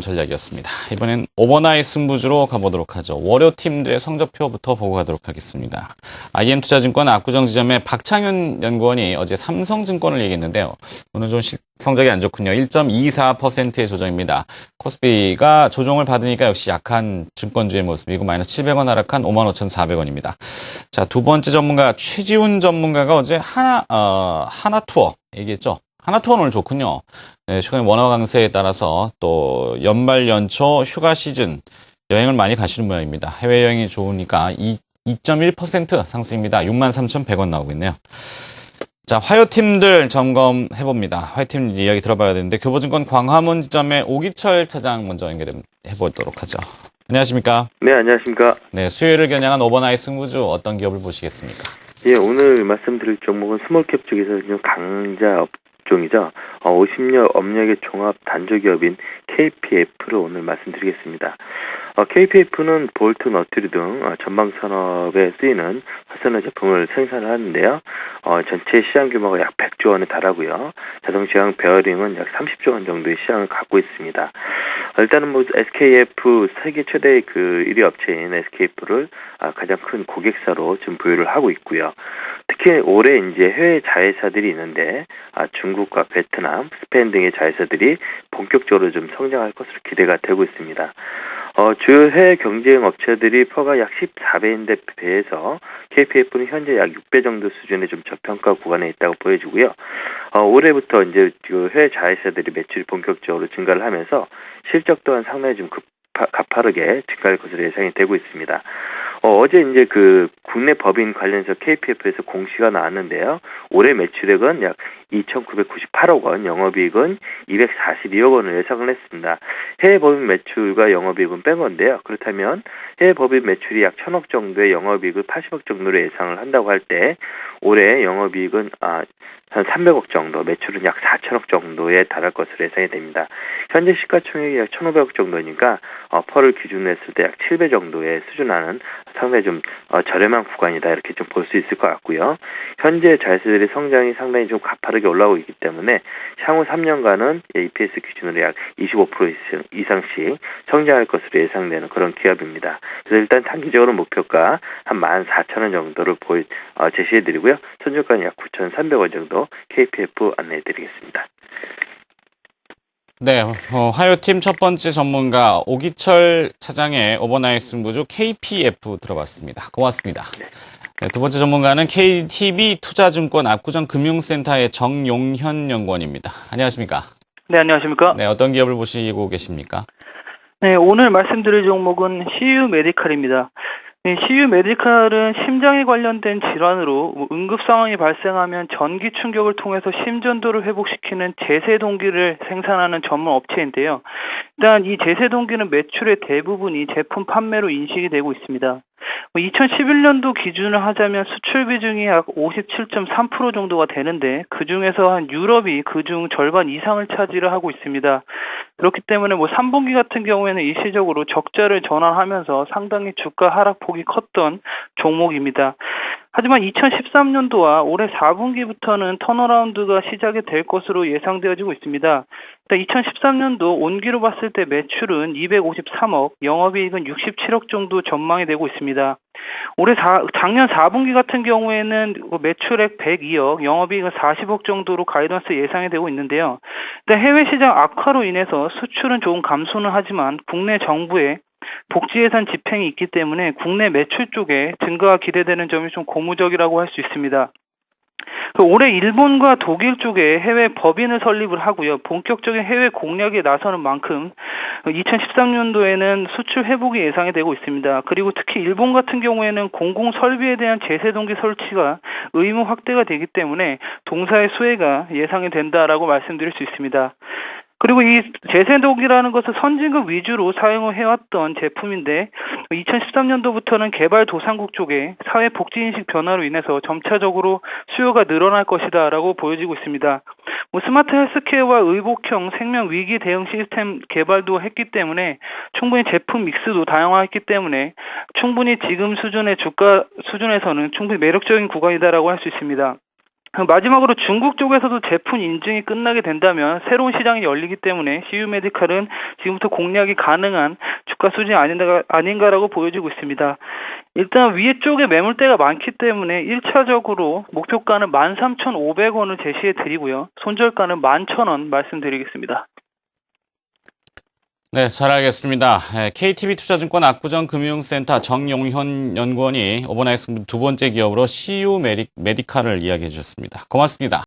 전략이었습니다. 이번엔 오버나잇 승부주로 가보도록 하죠. 월요 팀들의 성적표부터 보고 가도록 하겠습니다. IM투자증권 압구정지점의 박창윤 연구원이 어제 삼성증권을 얘기했는데요. 오늘 좀 성적이 안 좋군요. 1.24%의 조정입니다. 코스피가 조정을 받으니까 역시 약한 증권주의 모습이고 마이너스 700원 하락한 55,400원입니다. 자, 두 번째 전문가 최지훈 전문가가 어제 하나투어 얘기했죠. 하나투어는 오늘 좋군요. 네, 최근 원화 강세에 따라서 또 연말 연초 휴가 시즌 여행을 많이 가시는 모양입니다. 해외여행이 좋으니까 2.1% 상승입니다. 63,100원 나오고 있네요. 자, 화요팀들 점검해봅니다. 화요팀 이야기 들어봐야 되는데 교보증권 광화문 지점의 오기철 차장 먼저 연결해보도록 하죠. 안녕하십니까? 네, 안녕하십니까? 네, 수요일을 겨냥한 오버나잇 승부주 어떤 기업을 보시겠습니까? 예, 오늘 말씀드릴 종목은 스몰캡 쪽에서 좀 강자 업종이죠. 50년 업력의 종합 단조기업인 KPF를 오늘 말씀드리겠습니다. KPF는 볼트, 너트리 등 전방 산업에 쓰이는 화산화 제품을 생산을 하는데요. 전체 시장 규모가 약 100조 원에 달하고요. 자동 제어형 베어링은 약 30조 원 정도의 시장을 갖고 있습니다. 일단은 SKF 세계 최대의 1위 업체인 SKF를 가장 큰 고객사로 지금 보유를 하고 있고요. 특히 올해 이제 해외 자회사들이 있는데 중국과 베트남, 스페인 등의 자회사들이 본격적으로 좀 성장할 것으로 기대가 되고 있습니다. 주요 해외 경쟁 업체들이 퍼가 약 14배인데 비해서 KPF는 현재 약 6배 정도 수준의 좀 저평가 구간에 있다고 보여지고요. 올해부터 이제 해외 자회사들이 매출이 본격적으로 증가를 하면서 실적 또한 상당히 좀 가파르게 증가할 것으로 예상이 되고 있습니다. 어제 이제 국내 법인 관련해서 KPF에서 공시가 나왔는데요. 올해 매출액은 약 2,998억 원, 영업이익은 242억 원을 예상을 했습니다. 해외 법인 매출과 영업이익은 뺀 건데요. 그렇다면 해외 법인 매출이 약 1,000억 정도의 영업이익을 80억 정도로 예상을 한다고 할 때 올해 영업이익은 한 300억 정도, 매출은 약 4천억 정도에 달할 것으로 예상이 됩니다. 현재 시가총액이 약 1,500억 정도니까 퍼를 기준으로 했을 때 약 7배 정도에 수준하는 상당히 좀 저렴한 구간이다 이렇게 좀 볼 수 있을 것 같고요. 현재 자회사들의 성장이 상당히 좀 가파르게 올라오고 있기 때문에 향후 3년간은 EPS 기준으로 약 25% 이상씩 성장할 것으로 예상되는 그런 기업입니다. 그래서 일단 단기적으로 목표가 한 14,000원 정도를 제시해드리고요. 선저가는 약 9,300원 정도 KPF 안내해드리겠습니다. 네, 화요팀 첫 번째 전문가 오기철 차장의 오버나잇 승부주 KPF 들어봤습니다. 고맙습니다. 네, 두 번째 전문가는 KTB 투자증권 압구정 금융센터의 정용현 연구원입니다. 안녕하십니까? 네, 안녕하십니까? 네, 어떤 기업을 보시고 계십니까? 네, 오늘 말씀드릴 종목은 CU 메디칼입니다. 네, CU 메디칼은 심장에 관련된 질환으로 응급 상황이 발생하면 전기 충격을 통해서 심전도를 회복시키는 제세동기를 생산하는 전문 업체인데요. 일단 이 제세동기는 매출의 대부분이 제품 판매로 인식이 되고 있습니다. 2011년도 기준을 하자면 수출 비중이 약 57.3% 정도가 되는데 그중에서 한 유럽이 그중 절반 이상을 차지를 하고 있습니다. 그렇기 때문에 3분기 같은 경우에는 일시적으로 적자를 전환하면서 상당히 주가 하락폭이 컸던 종목입니다. 하지만 2013년도와 올해 4분기부터는 턴어라운드가 시작이 될 것으로 예상되어지고 있습니다. 2013년도 온기로 봤을 때 매출은 253억, 영업이익은 67억 정도 전망이 되고 있습니다. 작년 4분기 같은 경우에는 매출액 102억, 영업이익은 40억 정도로 가이던스 예상이 되고 있는데요. 해외 시장 악화로 인해서 수출은 조금 감소는 하지만 국내 정부의 복지 예산 집행이 있기 때문에 국내 매출 쪽에 증가가 기대되는 점이 좀 고무적이라고 할 수 있습니다. 올해 일본과 독일 쪽에 해외 법인을 설립을 하고요. 본격적인 해외 공략에 나서는 만큼 2013년도에는 수출 회복이 예상이 되고 있습니다. 그리고 특히 일본 같은 경우에는 공공 설비에 대한 제세 동기 설치가 의무 확대가 되기 때문에 동사의 수혜가 예상이 된다라고 말씀드릴 수 있습니다. 그리고 이 제세동기라는 것은 선진국 위주로 사용을 해왔던 제품인데 2013년도부터는 개발도상국 쪽에 사회복지인식 변화로 인해서 점차적으로 수요가 늘어날 것이다라고 보여지고 있습니다. 스마트 헬스케어와 의복형 생명위기 대응 시스템 개발도 했기 때문에 충분히 제품 믹스도 다양화했기 때문에 충분히 지금 수준의 주가 수준에서는 충분히 매력적인 구간이다라고 할 수 있습니다. 마지막으로 중국 쪽에서도 제품 인증이 끝나게 된다면 새로운 시장이 열리기 때문에 CU 메디칼은 지금부터 공략이 가능한 주가 수준이 아닌가라고 보여지고 있습니다. 일단 위에 쪽에 매물대가 많기 때문에 1차적으로 목표가는 13,500원을 제시해 드리고요. 손절가는 11,000원 말씀드리겠습니다. 네, 잘 알겠습니다. KTB 투자증권 압구정금융센터 정용현 연구원이 오버나이트 승부 두 번째 기업으로 CU 메디칼을 이야기해 주셨습니다. 고맙습니다.